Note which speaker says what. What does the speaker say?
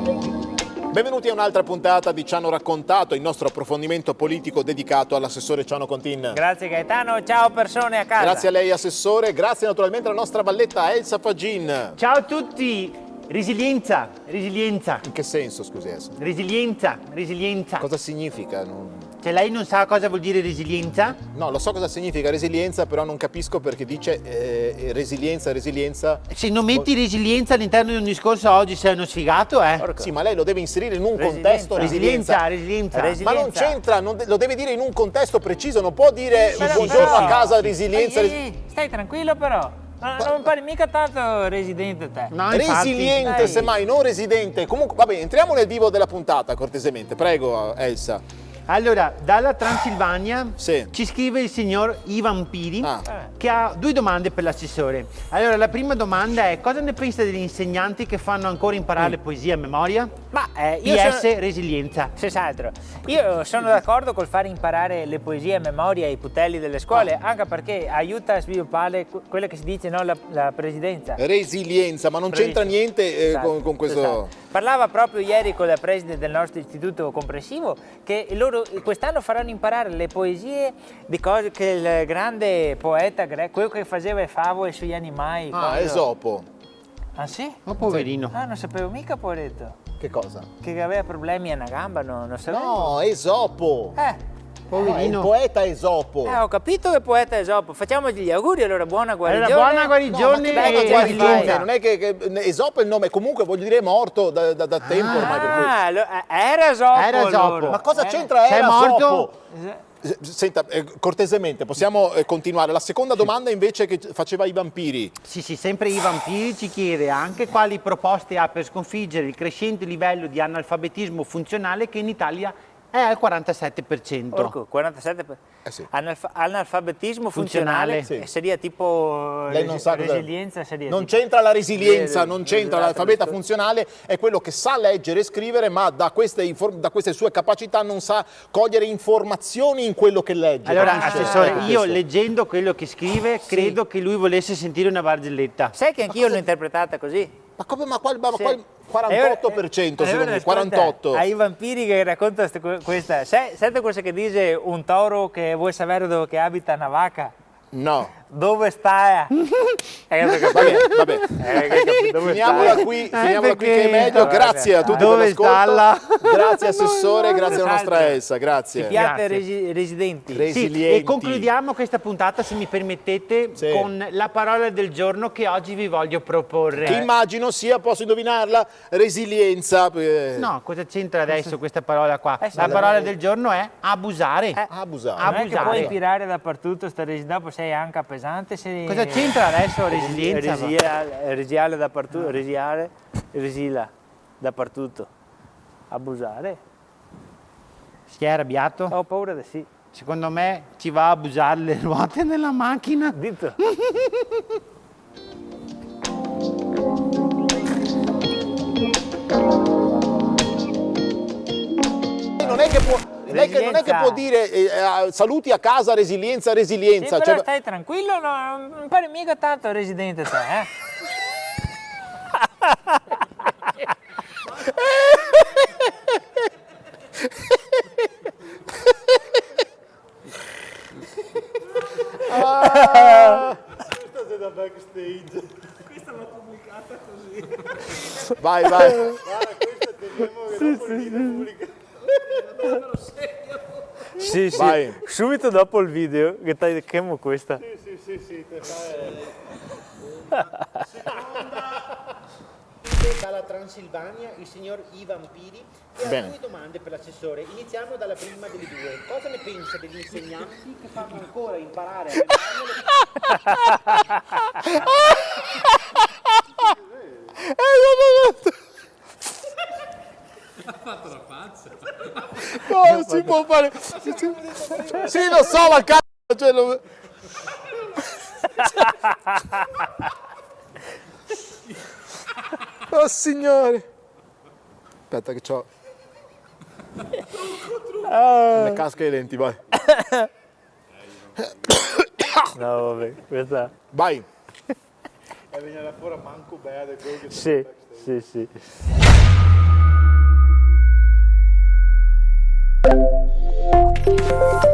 Speaker 1: Benvenuti a un'altra puntata di Ci hanno raccontato, il nostro approfondimento politico dedicato all'assessore Ciano Contin.
Speaker 2: Grazie Gaetano, ciao persone a casa.
Speaker 1: Grazie a lei assessore, grazie naturalmente alla nostra valletta Elsa Fagin.
Speaker 3: Ciao a tutti! Resilienza, resilienza.
Speaker 1: In che senso, scusi Elsa?
Speaker 3: Resilienza, resilienza.
Speaker 1: Cosa significa?
Speaker 3: Cioè lei non sa cosa vuol dire resilienza?
Speaker 1: No, lo so cosa significa resilienza, però non capisco perché dice resilienza.
Speaker 3: Se non metti resilienza all'interno di un discorso oggi sei uno sfigato,
Speaker 1: Sì, ma lei lo deve inserire in un contesto resilienza.
Speaker 3: Resilienza.
Speaker 1: Ma non c'entra, lo deve dire in un contesto preciso, non può dire buongiorno a casa, resilienza.
Speaker 2: Stai tranquillo però. Non pare mica tanto residente te.
Speaker 3: No, infatti.
Speaker 1: Resiliente, semmai, non residente. Comunque, vabbè, entriamo nel vivo della puntata, cortesemente. Prego, Elsa.
Speaker 3: Allora, dalla Transilvania
Speaker 1: Sì.
Speaker 3: ci scrive il signor Ivan Piri
Speaker 1: Ah.
Speaker 3: che ha due domande per l'assessore. Allora, la prima domanda è: cosa ne pensa degli insegnanti che fanno ancora imparare le poesie a memoria?
Speaker 2: Ma io
Speaker 3: PS, resilienza.
Speaker 2: senz'altro. Io sono d'accordo col fare imparare le poesie a memoria ai putelli delle scuole, anche perché aiuta a sviluppare quella che si dice, no, la presidenza.
Speaker 1: Resilienza, ma non c'entra niente
Speaker 2: Esatto,
Speaker 1: con questo.
Speaker 2: esatto. Parlava proprio ieri con la preside del nostro istituto comprensivo che loro quest'anno faranno imparare le poesie di cose che il grande poeta greco, quello che faceva le favole sugli animali.
Speaker 1: Esopo.
Speaker 2: Ah sì?
Speaker 3: Oh, poverino.
Speaker 2: Ah, non sapevo mica, poveretto.
Speaker 1: Che cosa?
Speaker 2: Che aveva problemi a una gamba, non sapevo.
Speaker 1: No, Esopo.
Speaker 3: Poverino.
Speaker 1: Il poeta Esopo.
Speaker 2: Ho capito che poeta Esopo. Facciamogli gli auguri, allora buona guarigione.
Speaker 3: Allora, buona guarigione
Speaker 1: No, ma che
Speaker 3: e
Speaker 1: guarigione?
Speaker 3: resilienza.
Speaker 1: Non è che Esopo è il nome, comunque voglio dire è morto da tempo ormai. Per cui.
Speaker 2: Era Esopo.
Speaker 3: Era Esopo.
Speaker 2: allora.
Speaker 1: Ma cosa c'entra
Speaker 3: Sei
Speaker 1: era
Speaker 3: morto?
Speaker 1: Esopo? Senta, cortesemente, possiamo continuare. La seconda domanda invece che faceva i vampiri.
Speaker 3: Sì, sempre Ivan Piri ci chiede anche quali proposte ha per sconfiggere il crescente livello di analfabetismo funzionale che in Italia è al 47%.
Speaker 2: Porco, 47
Speaker 1: Sì.
Speaker 2: Analfabetismo funzionale,
Speaker 1: Sì.
Speaker 2: Seria tipo
Speaker 1: Lei non sa cosa.
Speaker 2: resilienza, seria
Speaker 1: Non
Speaker 2: tipo-
Speaker 1: c'entra la resilienza, non c'entra
Speaker 2: Esatto,
Speaker 1: l'alfabeta
Speaker 2: esatto.
Speaker 1: funzionale, è quello che sa leggere e scrivere, ma da queste sue capacità non sa cogliere informazioni in quello che legge.
Speaker 3: Allora,
Speaker 1: capisce?
Speaker 3: assessore,
Speaker 1: Ecco
Speaker 3: io
Speaker 1: questo.
Speaker 3: leggendo quello che scrive, credo che lui volesse sentire una barzelletta.
Speaker 2: Sai che anch'io l'ho interpretata così?
Speaker 1: Ma come? Ma qual
Speaker 2: Sì.
Speaker 1: 48% secondo me, 48%.
Speaker 2: Ai vampiri che racconta questa. Sente cosa che dice un toro che vuoi sapere dove che abita una vacca?
Speaker 1: No.
Speaker 2: Dove sta?
Speaker 1: Vabbè. Finiamola qui che è meglio. Grazie a tutti per
Speaker 3: Dove
Speaker 1: l'ascolto.
Speaker 3: sta là?
Speaker 1: Grazie assessore, grazie alla nostra Elsa, grazie.
Speaker 2: Piante
Speaker 3: Grazie.
Speaker 2: residenti.
Speaker 3: Sì,
Speaker 1: Resilienti.
Speaker 3: e concludiamo questa puntata, se mi permettete,
Speaker 1: Sì.
Speaker 3: con la parola del giorno che oggi vi voglio proporre.
Speaker 1: Che immagino sia, posso indovinarla, resilienza.
Speaker 3: No, cosa c'entra adesso questa parola qua?
Speaker 2: Sì,
Speaker 3: La parola del giorno è abusare.
Speaker 1: Abusare.
Speaker 2: Non è che
Speaker 3: abusare.
Speaker 2: puoi tirare dappertutto, dopo sei anche pesante.
Speaker 3: Cosa c'entra adesso resilienza?
Speaker 2: Resiale dappertutto, resila dappertutto. Abusare?
Speaker 3: Si è arrabbiato?
Speaker 2: Ho paura di sì.
Speaker 3: Secondo me ci va a abusare le ruote della macchina.
Speaker 2: Dito.
Speaker 1: Non è che può, non è che può dire saluti a casa, resilienza.
Speaker 2: Sì, però
Speaker 1: Cioè,
Speaker 2: stai tranquillo, non pare mica tanto residente te, eh?
Speaker 1: Questa è da backstage. Questa l'ho pubblicata così. Vai. Guarda, questa teniamo che dopo il video pubblica.
Speaker 2: Sì,
Speaker 1: Vai.
Speaker 2: subito dopo il video che ti chiamo questa.
Speaker 1: Sì, te
Speaker 3: Dalla Transilvania il signor Ivan Piri che
Speaker 1: Bene.
Speaker 3: ha due domande per l'assessore. Iniziamo dalla prima delle due. Cosa ne pensa degli insegnanti che fanno ancora imparare a
Speaker 1: No, non si può fare. Sì, lo so, ma cazzo. Cioè, Oh signore. Aspetta che c'ho. Le casche ai denti, vai.
Speaker 2: No, vabbè, questa...
Speaker 1: Vai.
Speaker 4: E veniva fuori manco bene quello che
Speaker 2: Sì.
Speaker 4: sta backstage. Thank you.